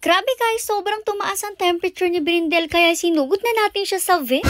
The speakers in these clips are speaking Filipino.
Grabe guys, sobrang tumaas ang temperature ni Brindel kaya sinugod na natin siya sa vet.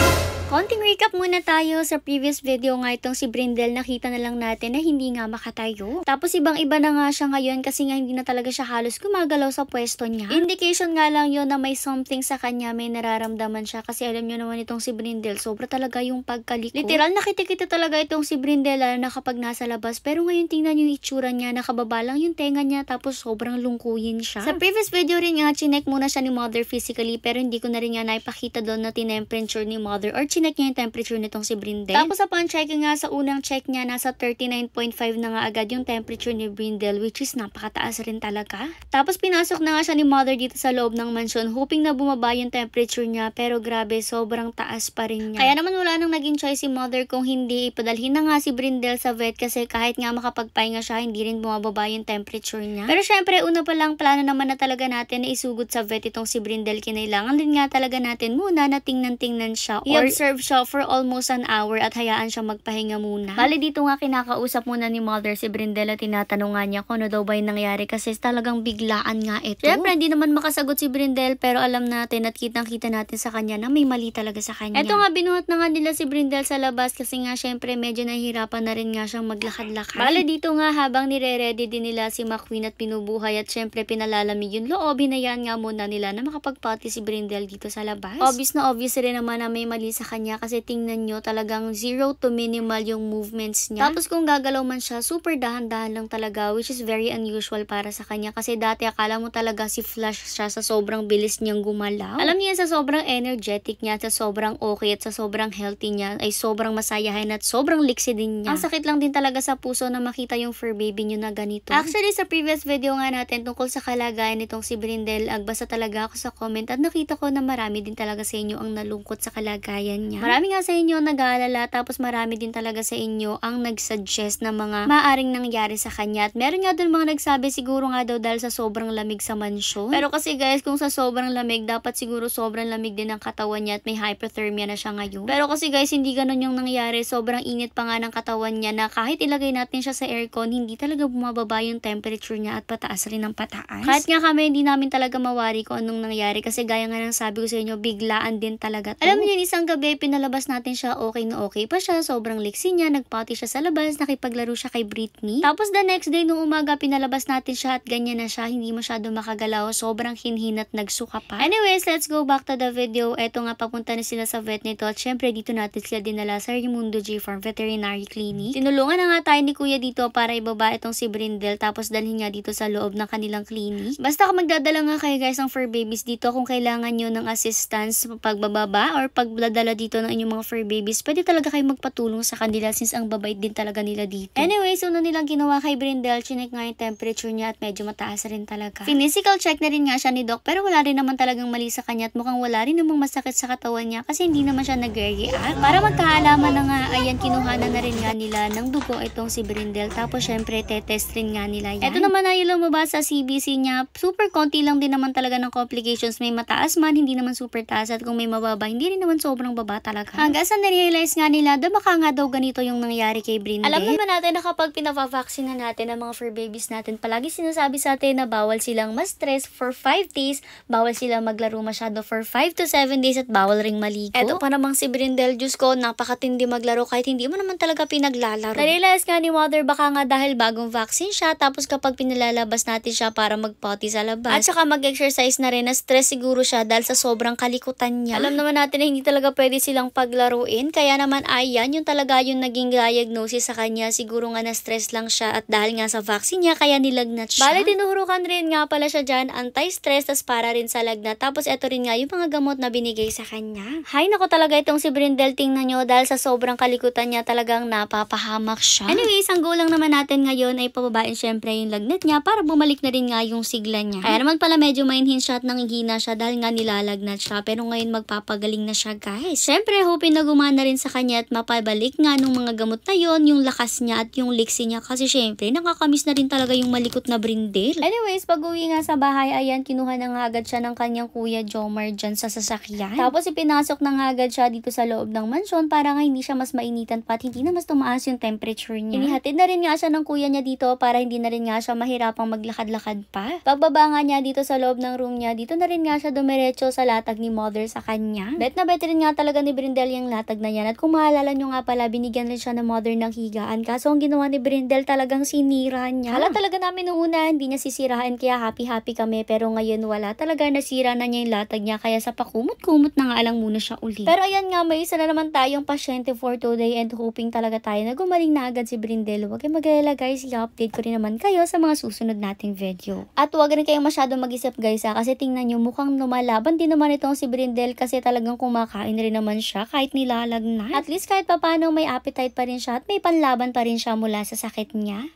Konting recap muna tayo. Sa previous video nga itong si Brindel, nakita na lang natin na hindi nga makatayo. Tapos ibang-iba na nga siya ngayon kasi nga hindi na talaga siya halos gumagalaw sa pwesto niya. Indication nga lang yun na may something sa kanya, may nararamdaman siya kasi alam nyo naman itong si Brindel, sobra talaga yung pagkaliko. Literal nakita-kita talaga itong si Brindel na kapag nasa labas, pero ngayon tingnan yung itsura niya, nakababa lang yung tenga niya tapos sobrang lungkuyin siya. Sa previous video rin nga, chinek muna siya ni mother physically pero hindi ko na rin nga naipakita doon na tinemperature ni mother or chinek niya yung temperature nitong si Brindel. Tapos upon checking nga sa unang check niya, nasa 39.5 na nga agad yung temperature ni Brindel, which is napakataas rin talaga. Tapos pinasok na nga siya ni mother dito sa loob ng mansion hoping na bumaba yung temperature niya, pero grabe, sobrang taas pa rin niya. Kaya naman wala nang naging choice si mother kung hindi ipadalhin na nga si Brindel sa vet kasi kahit nga makapagpahinga siya, hindi rin bumababa yung temperature niya. Pero syempre, una pa lang plano naman na talaga natin na isugod sa vet itong si Brindel. Kinailangan din nga talaga natin muna na tingnan siya or i-observe siya for almost an hour at hayaan siya magpahinga muna. Bali dito nga kinakausap muna ni mother si Brindel at tinatanong nga niya kung ano daw ba yung nangyari kasi talagang biglaan nga ito. Syempre hindi naman makasagot si Brindel pero alam natin at kitang-kita natin sa kanya na may mali talaga sa kanya. Ito nga binuhat na nga nila si Brindel sa labas kasi nga syempre medyo nahihirapan na rin nga siyang maglakad-lakad. Bali dito nga habang nire-ready din nila si McQueen at pinubuhay at syempre pinalalamig yung loob, hinayaan nga muna nila na makapagpati si Brindel dito sa labas. Obvious na obvious rin naman na may mali sa kanya kasi tingnan nyo talagang zero to minimal yung movements niya. Tapos kung gagalaw man siya, super dahan-dahan lang talaga, which is very unusual para sa kanya kasi dati akala mo talaga si Flash siya sa sobrang bilis niyang gumalaw. Alam niya sa sobrang energetic niya, sa sobrang okay at sa sobrang healthy niya ay sobrang masayahin at sobrang liksi din niya. Ang sakit lang din talaga sa puso na makita yung fur baby niyo na ganito. Actually sa previous video nga natin tungkol sa kalagayan nitong si Brindel, agbasa talaga ako sa comment at nakita ko na marami din talaga sa inyo ang nalungkot sa kalagayan niya. Marami nga sa inyo nag-aalala tapos marami din talaga sa inyo ang nag-suggest na mga maaring nangyari sa kanya at meron nga dun mga nagsabi siguro nga daw dahil sa sobrang lamig sa mansyon. Pero kasi guys, kung sa sobrang lamig, dapat siguro sobrang lamig din ang katawan niya at may hypothermia na siya ngayon. Pero kasi guys, hindi ganun yung nangyari. Sobrang init pa nga ng katawan niya na kahit ilagay natin siya sa aircon, hindi talaga bumababa yung temperature niya at pataas rin ng pataas. Kahit nga kami, hindi namin talaga mawari kung anong nangyari kasi gaya nga ng sabi ko sa inyo, biglaan din talaga to. Alam niyo, isang gabi, pinalabas natin siya, okay na okay pa siya, sobrang liksi niya, nagpati siya sa labas, nakipaglaro siya kay Britney. Tapos the next day, nung umaga, pinalabas natin siya at ganyan na siya, hindi masyado makagalaw, sobrang hinhin at nagsuka pa. Anyways, let's go back to the video. Eto nga, papunta na sila sa vet nito at syempre dito natin sila dinala sa Raimundo J. Farm Veterinary Clinic. Tinulungan na nga tayo ni kuya dito para ibaba itong si Brindel tapos dalhin nga dito sa loob ng kanilang clinic. Basta kung magdadala nga kayo guys ng fur babies dito, kung kailangan nyo ng assistance pagbababa or pagdadala dito ng inyong mga fur babies, pwede talaga kayo magpatulong sa kanila since ang babait din talaga nila dito. Anyways, una nilang ginawa kay Brindel, chinek nga yung temperature niya at medyo mataas rin talaga. Physical check na rin nga siya ni Doc pero wala rin naman talagang mali sa kanya at mukhang wala rin namang masakit sa katawan niya kasi hindi naman siya nag-react. Para magkaalaman na nga, ayan, kinuhanan na rin nga nila ng dugo itong si Brindel tapos syempre tetest rin nga nila yan. Ito naman ay lumabas sa CBC niya, super konti lang din naman talaga ng complications, may mataas man, hindi naman super taas at kung may mababa, hindi rin naman sobrang baba talaga. Hanggang sa na-realize nga nila, baka nga daw ganito yung nangyari kay Brindel. Alam naman natin na kapag pinapavaccine na natin ang mga fur babies natin, palagi sinasabi sa atin na bawal silang ma-stress for 5 days, bawal silang maglaro masyado for 5 to 7 days at bawal ring maligo. Eto pa namang si Brindel, Diyos ko, napakatindi maglaro kahit hindi mo naman talaga pinaglalaro. Na-realize nga ni mother baka nga dahil bagong vaccine siya tapos kapag pinalalabas natin siya para magpoti sa labas at saka mag-exercise na rin, na stress siguro siya dahil sa sobrang kalikutan niya. Alam naman natin na hindi talaga pwede silang paglaruin kaya naman ayan yung talaga yung naging diagnosis sa kanya, siguro nga na-stress lang siya at dahil nga sa vaccine niya kaya nilagnat siya. Bale tinuhurukan rin nga pala siya dyan, anti-stress tas para rin sa lagnat tapos eto rin nga yung mga gamot na binigay sa kanya. Hay nako talaga itong si Brindel, tingnan nyo dahil sa sobrang kalikutan niya talagang napapahamak siya. Anyways, ang goal lang naman natin ngayon ay pababain syempre yung lagnat niya para bumalik na rin nga yung sigla niya. Kaya naman pala medyo mainhin siya at nanghihina siya dahil nga nilalagnat siya pero ngayon magpapagaling na siya guys. syempre, hoping na gumana rin sa kanya at mapabalik nga nung mga gamot na yon, yung lakas niya at yung liksi niya kasi syempre, nakakamiss na rin talaga yung malikot na Brindel. Anyways, pag-uwi nga sa bahay, ayan, kinuha na nga agad siya ng kanyang kuya Jomar dyan sa sasakyan. Tapos ipinasok na nga agad siya dito sa loob ng mansyon para nga hindi siya mas mainitan pa at hindi na mas tumaas yung temperature niya. Inihatid na rin nga siya ng kuya niya dito para hindi na rin nga siya mahirapang maglakad-lakad pa. Pagbaba nga niya dito sa loob ng room niya, dito na rin nga siya dumiretso sa latag ni mother sa kanya. Bet na bet rin nga talaga ni Brindel yung latag na yan. At kung maalala nyo nga pala, binigyan rin siya ng mother ng higaan. Kaso ang ginawa ni Brindel talagang sinira niya. Hala talaga namin nung una, hindi niya sisirain kaya happy-happy kami. Pero ngayon wala talaga, nasira na niya yung latag niya. Kaya sa pakumot-kumot na nga lang muna siya uli. Pero ayan nga, may isa na naman tayong pasyente for today and hoping talaga tayo na gumaling na agad si Brindel. Huwag kayong mag-alala guys, i-update ko rin naman kayo sa mga susunod nating video. At huwag rin kayong masyado mag-isip guys kasi tingnan nyo, mukhang lumalaban din naman itong si Brindel kasi talagang kumakain rin naman siya kahit nilalagnat. At least kahit papano may appetite pa rin siya at may panlaban pa rin siya mula sa sakit niya.